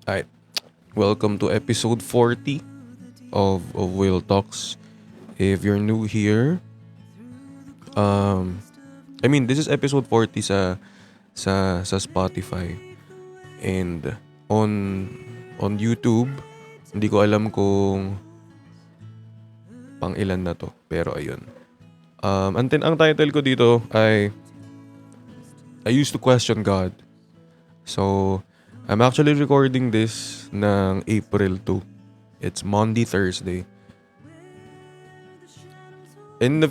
Alright, welcome to episode 40 of Whale Talks. If you're new here, this is episode 40 sa Spotify and on on YouTube. Hindi ko alam kung pang ilan na to, pero ayun. Ang title ko dito ay I used to question God. So, I'm actually recording this ng April 2. It's Monday, Thursday. And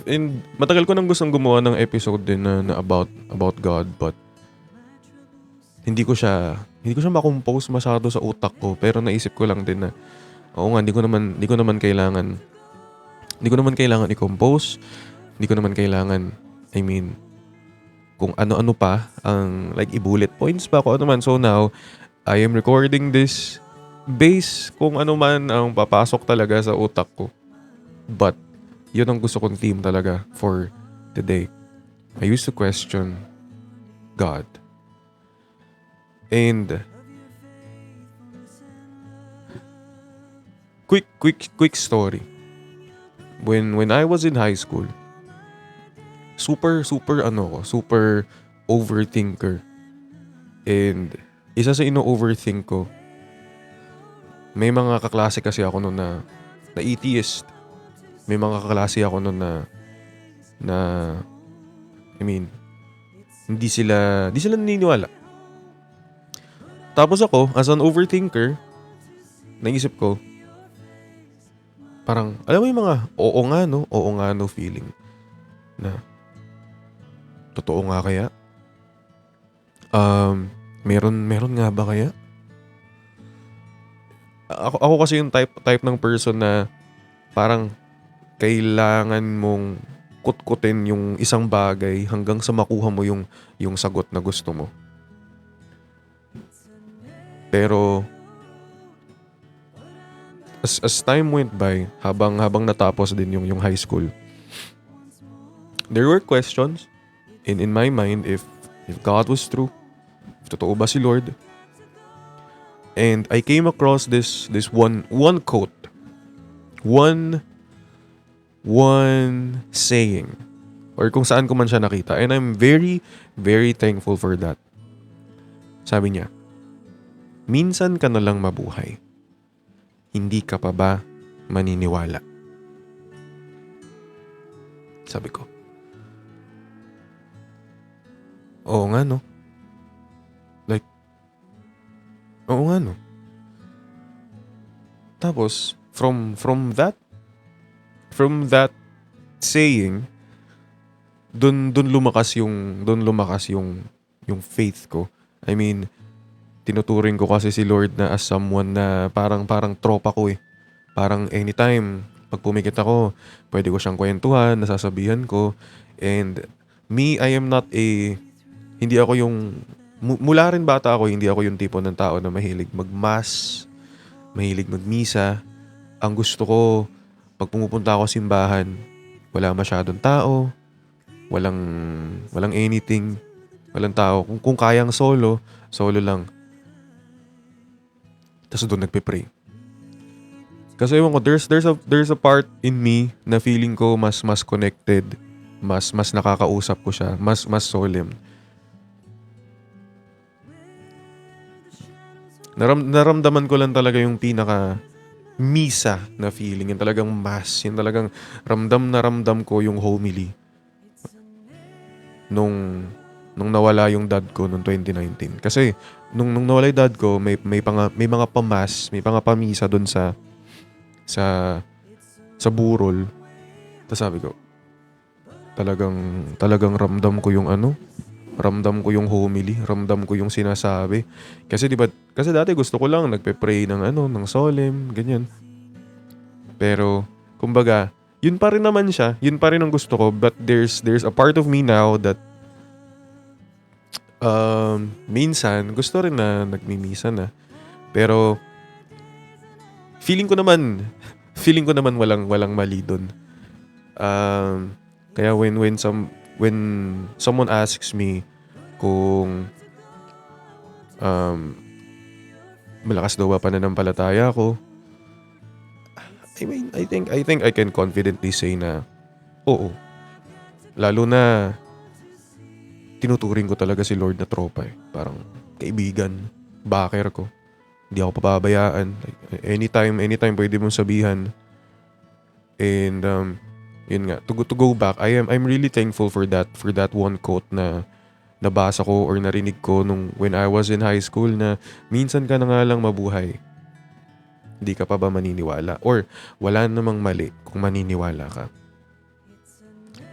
matagal ko nang gustong gumawa ng episode din na about God, but hindi ko siya ma-compose masyado sa utak ko, pero naisip ko lang din na oo nga, hindi ko naman kailangan i-compose, hindi ko naman kailangan, kung ano-ano pa ang like i-bullet points pa kung ano man. So now, I am recording this base kung ano man ang papasok talaga sa utak ko. But yun ang gusto kong theme talaga for today. I used to question God. And quick story. When I was in high school, super overthinker. And isa sa ino-overthink ko, may mga kaklase kasi ako noon na atheist. May mga kaklase ako noon na hindi sila naniniwala. Tapos ako, as an overthinker, naisip ko, parang, alam mo yung mga oo nga no feeling na, totoo nga kaya? Meron nga ba kaya? Ako kasi yung type ng person na parang kailangan mong kutkutin yung isang bagay hanggang sa makuha mo yung sagot na gusto mo. Pero as time went by, habang natapos din yung high school, there were questions in my mind if God was true, if totoo ba si Lord. And I came across this one quote, one saying, or kung saan ko man siya nakita, and I'm very, very thankful for that. Sabi niya, minsan ka na lang mabuhay, hindi ka pa ba maniniwala? Sabi ko, oo nga no. Like, oo nga no. Tapos, from that saying, dun lumakas yung faith ko. Tinuturing ko kasi si Lord na as someone na parang tropa ko eh. Parang anytime, pag pumikit ako, pwede ko siyang kwentuhan, nasasabihan ko. And me, I am not hindi ako yung, mula rin bata ako, hindi ako yung tipo ng tao na mahilig magmass, mahilig magmisa. Ang gusto ko, pag pumupunta ako sa simbahan, wala masyadong tao, walang anything, walang tao. Kung kayang solo lang. Tapos doon nagpe-pray. Kasi ewan ko, there's a part in me na feeling ko mas connected, mas nakakausap ko siya, mas solemn. Naramdaman ko lang talaga yung pinaka misa na feeling, yung talagang mass, yung talagang ramdam ko yung homily nung nawala yung dad ko noong 2019. Kasi nung nawala yung dad ko, may mga pamas, may mga pamisa doon sa burol. Tapos sabi ko, talagang ramdam ko yung homily, ramdam ko yung sinasabi. Kasi kasi dati gusto ko lang nagpe-pray ng solemn, ganyan. Pero kumbaga, yun pa rin naman siya, yun pa rin ang gusto ko, but there's a part of me now that minsan gusto rin na nagmimisa na. Pero feeling ko naman walang mali doon. Kaya when someone asks me kung malakas daw ba pananampalataya ko. I mean, I think I can confidently say na oo. Lalo na tinuturing ko talaga si Lord na tropa eh. Parang kaibigan, backer ko. Hindi ako papabayaan. Like, anytime pwede mong sabihan. And yun nga, to go back, I'm really thankful for that one quote na nabasa ko or narinig ko nung when I was in high school na minsan ka na nga lang mabuhay. Hindi ka pa ba maniniwala? Or wala namang mali kung maniniwala ka.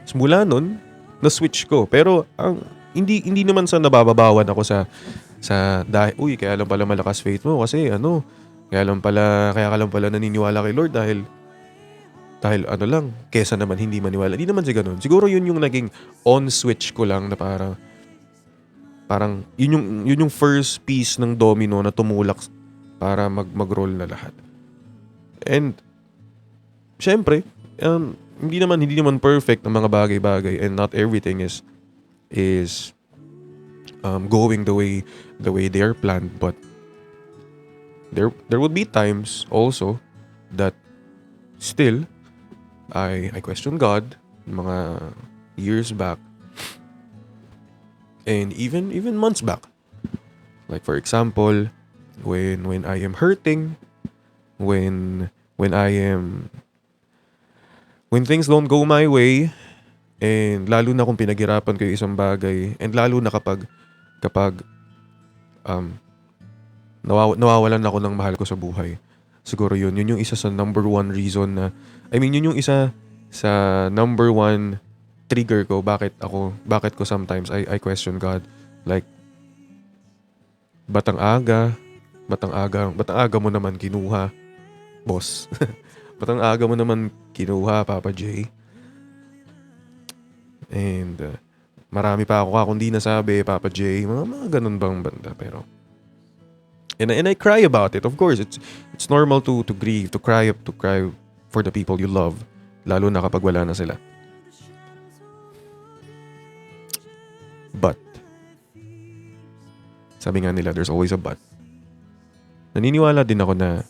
Simula nun, na-switch ko. Pero hindi naman sa nabababawan ako sa dahil kaya lang pala malakas faith mo kasi kaya ka lang pala naniniwala kay Lord dahil kesa naman hindi maniwala. Hindi naman si ganun. Siguro yun yung naging on switch ko lang na parang yun yung first piece ng domino na tumulak para mag-roll na lahat. And syempre, hindi naman perfect ang mga bagay-bagay and not everything is going the way they are planned, but there would be times also that still I question God mga years back and even months back. Like for example, when I am hurting, when things don't go my way, and lalo na kung pinaghirapan ko yung isang bagay, and lalo na kapag nawawalan ako ng mahal ko sa buhay. Siguro yun yung isa sa number one reason na, yun yung isa sa number one trigger ko bakit ko sometimes I question God. Like, batang aga mo naman kinuha, boss. Batang aga mo naman kinuha, Papa J. And marami pa ako kundi nasabi, Papa J. Mga ganun bang banda. Pero and I cry about it. Of course, it's normal to grieve, to cry for the people you love, lalo na kapag wala na sila. But sabi nga nila, there's always a but. Naniniwala din ako na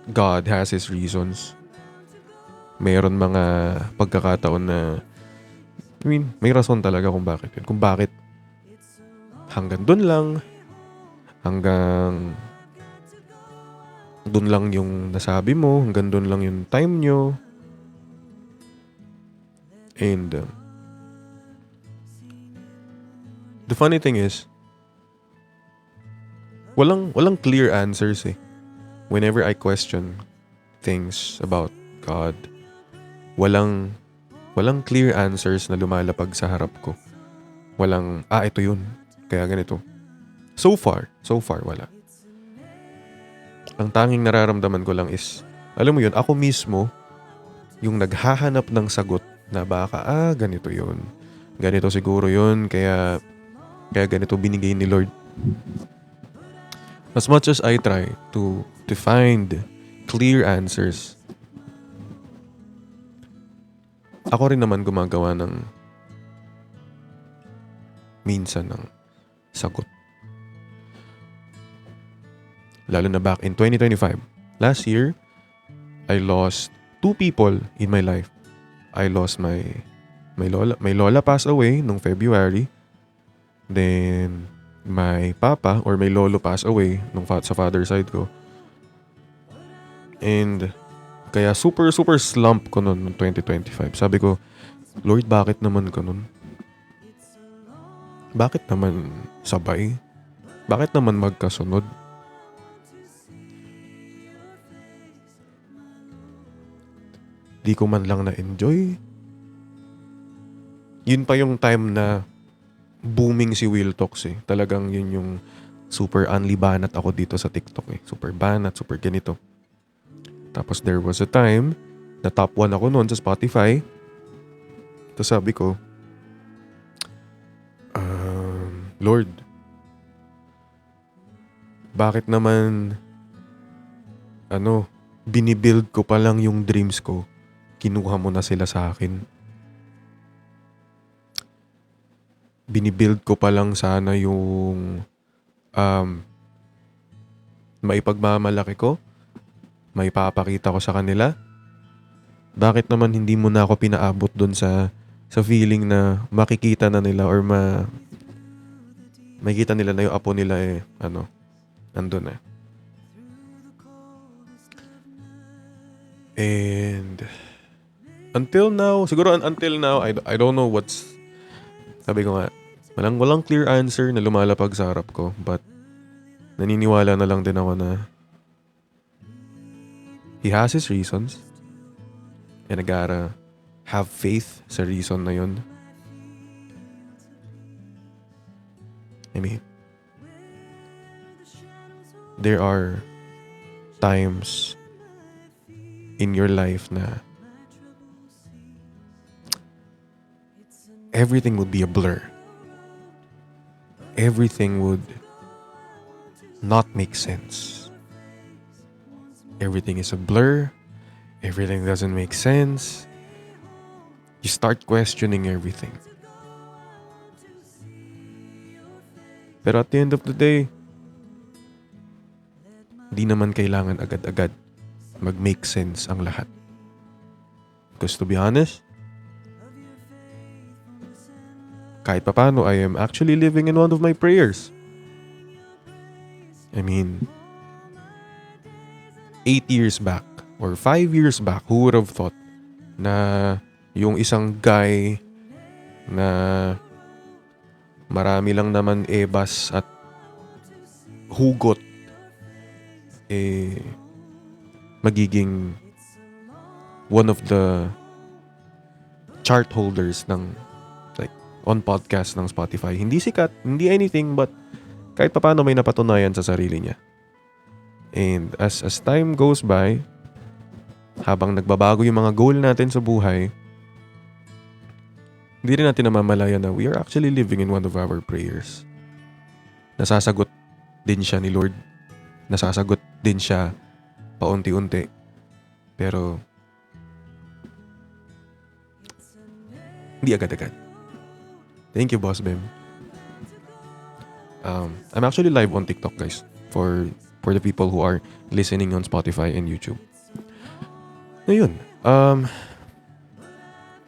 God has His reasons. Mayroon mga pagkakataon na may rason talaga kung bakit yun. Kung bakit hanggang dun lang, hanggang dun lang yung nasabi mo, hanggang dun lang yung time nyo. And the funny thing is, walang clear answers eh. Whenever I question things about God, walang clear answers na lumalapag sa harap ko. Walang, ito yun. Kaya ganito. So far, wala. Ang tanging nararamdaman ko lang is, alam mo yun, ako mismo, yung naghahanap ng sagot na baka, ganito yun. Ganito siguro yun, kaya ganito binigay ni Lord. As much as I try to find clear answers, ako rin naman gumagawa ng minsan ng sagot. Lalo na back in 2025. Last year, I lost 2 people in my life. I lost my lola passed away nung February. Then my papa or my lolo passed away sa father side ko. And kaya super slump ko noon 2025. Sabi ko, Lord, bakit naman ganun? Bakit naman sabay? Bakit naman magkasunod? Di ko man lang na-enjoy. Yun pa yung time na booming si Will Talks eh. Talagang yun yung super unlibanat ako dito sa TikTok eh. Super banat, super ganito. Tapos there was a time na top 1 ako noon sa Spotify. Tapos sabi ko, Lord, bakit naman binibuild ko pa lang yung dreams ko, kinuha mo na sila sa akin. Binibuild ko pa lang sana yung maipagmamalaki ko, maipapakita ko sa kanila, bakit naman hindi mo na ako pinaabot dun sa feeling na makikita na nila or makikita nila na yung apo nila nandun eh. And until now, I don't know sabi ko nga, walang clear answer na lumalapag sa harap ko, but naniniwala na lang din ako na he has his reasons and I gotta have faith sa reason na yun. I mean, there are times in your life na everything would be a blur. Everything would not make sense. Everything is a blur. Everything doesn't make sense. You start questioning everything. Pero at the end of the day, di naman kailangan agad-agad mag-make sense ang lahat. Because to be honest, kahit papano, I am actually living in one of my prayers. I mean, 8 years back or 5 years back, who would have thought na yung isang guy na marami lang naman ebas at hugot magiging one of the chart holders ng on podcast ng Spotify. Hindi sikat, hindi anything, but kahit papaano may napatunayan sa sarili niya. And as time goes by, habang nagbabago yung mga goal natin sa buhay, hindi rin natin namamalayan na we are actually living in one of our prayers. Nasasagot din siya ni Lord. Nasasagot din siya paunti-unti. Pero hindi agad-agad. Thank you, Boss Bem. I'm actually live on TikTok, guys, for the people who are listening on Spotify and YouTube. Ayun.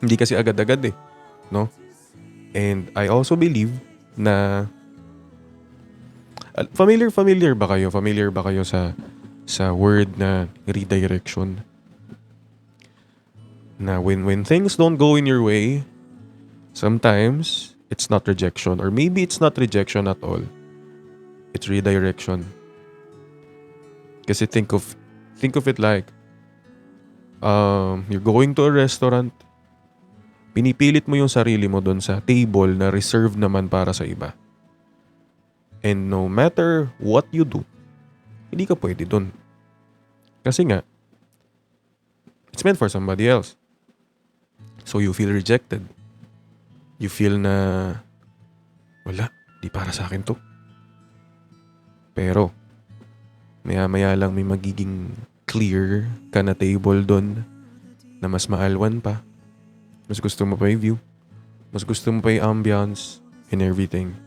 Hindi kasi agad-agad no? And I also believe na familiar ba kayo? Familiar ba kayo sa word na redirection? Na when things don't go in your way, sometimes it's not rejection, or maybe it's not rejection at all. It's redirection. Kasi think of it like you're going to a restaurant, pinipilit mo yung sarili mo doon sa table na reserved naman para sa iba. And no matter what you do, hindi ka pwede doon. Kasi nga, it's meant for somebody else. So you feel rejected. You feel na, wala, di para sa akin to. Pero, maya-maya lang may magiging clear ka na table doon na mas maalwan pa. Mas gusto mo pa yung view. Mas gusto mo pa yung ambience and everything.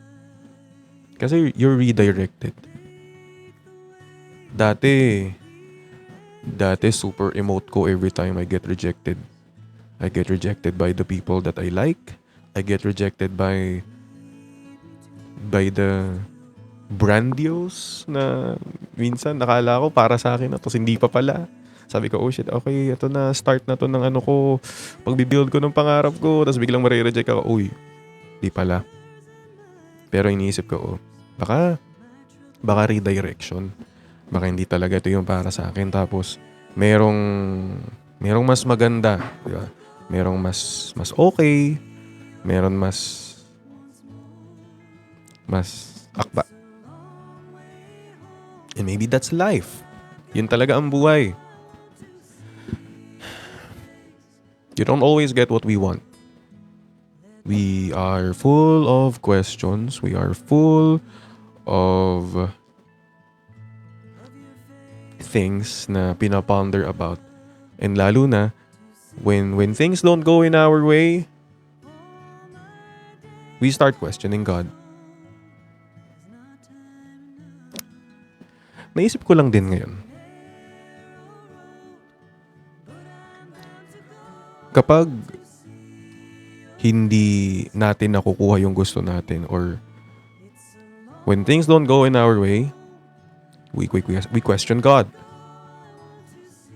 Kasi you're redirected. Dati super emote ko every time I get rejected. I get rejected by the people that I like. I get rejected by the brandios na minsan nakala ko para sa akin na to, hindi pa pala. Sabi ko, oh shit, okay, ito na, start na to ng ko, pagbibuild ko ng pangarap ko, tapos biglang marireject ako, uy, di pala. Pero iniisip ko, baka redirection. Baka hindi talaga ito yung para sa akin. Tapos, merong mas maganda, di ba? Merong mas okay, meron mas akba. And maybe that's life. Yun talaga ang buhay. You don't always get what we want. We are full of questions. We are full of things na pinaponder about. And lalo na, when things don't go in our way, we start questioning God. naisip ko lang din ngayon. Kapag hindi natin nakukuha yung gusto natin, or when things don't go in our way, we question God.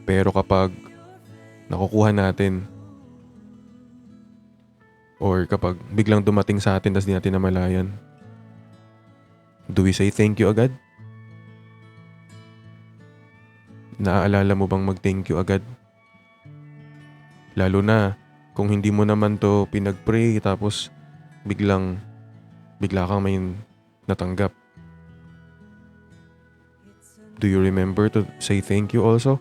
Pero kapag nakukuha natin, or kapag biglang dumating sa atin tas di natin namalayan, do we say thank you agad? Naaalala mo bang mag-thank you agad? Lalo na kung hindi mo naman to pinag-pray tapos bigla kang may natanggap. Do you remember to say thank you also?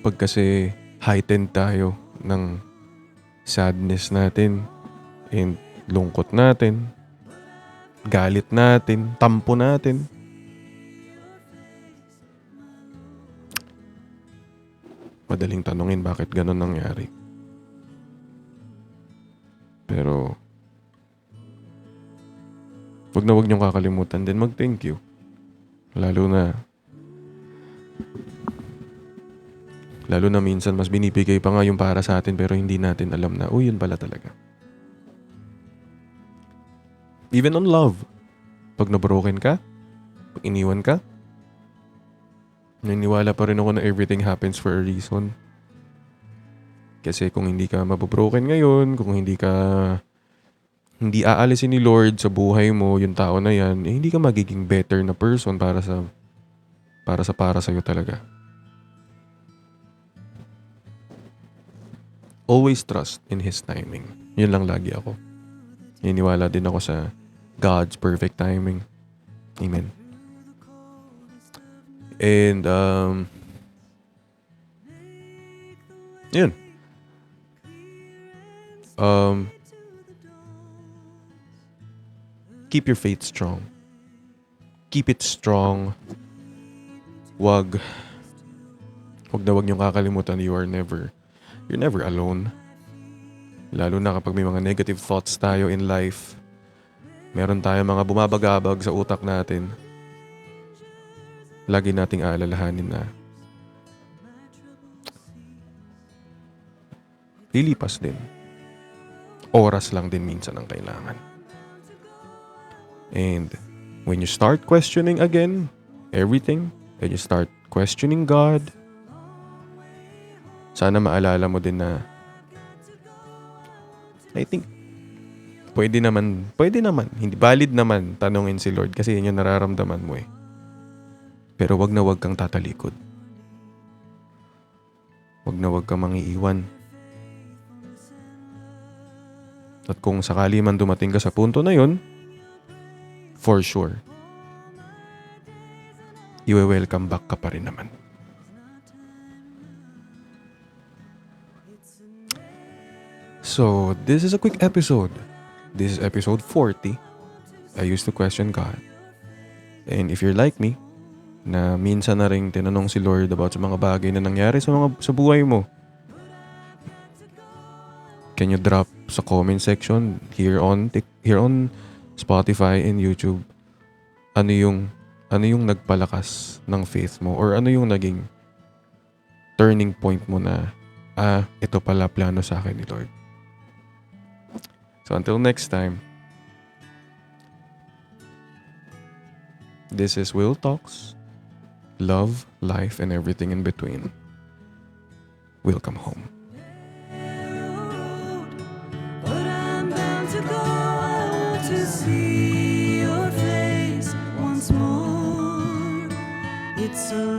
Pag kasi heightened tayo ng sadness natin and lungkot natin, galit natin, tampo natin, madaling tanungin bakit ganun nangyari. Pero wag niyong kakalimutan din mag-thank you. Lalo na minsan mas binibigay pa nga yung para sa atin pero hindi natin alam na, yun pala talaga. Even on love. Pag na-broken ka, pag iniwan ka, naniniwala pa rin ako na everything happens for a reason. Kasi kung hindi ka mabobroken ngayon, kung hindi aalisin ni Lord sa buhay mo yung tao na yan, hindi ka magiging better na person para sa'yo talaga. Always trust in His timing. Yun lang lagi ako. Naniniwala din ako sa God's perfect timing. Amen. And, yun. Keep your faith strong. Keep it strong. Wag niyong kakalimutan you're never alone. Lalo na kapag may mga negative thoughts tayo in life. Meron tayong mga bumabagabag sa utak natin. Lagi nating aalalahanin na lilipas din. Oras lang din minsan ang kailangan. And when you start questioning again everything, and you start questioning God, sana maalala mo din na I think pwede naman, hindi valid naman tanungin si Lord kasi yun yung nararamdaman mo eh. Pero wag kang tatalikod. Wag kang mangiiwan. At kung sakali man dumating ka sa punto na yun, for sure, i-welcome back ka pa rin naman. So, this is a quick episode. This is episode 40. I used to question God. And if you're like me, na minsan na rin tinanong si Lord about sa mga bagay na nangyari sa buhay mo, can you drop sa comment section here on Spotify and YouTube ano yung nagpalakas ng faith mo, or ano yung naging turning point mo na ito pala plano sa akin ni Lord. So until next time, this is Will Talks. Love, life, and everything in between. Welcome home. But I'm bound to go. I want to see your face once more. It's so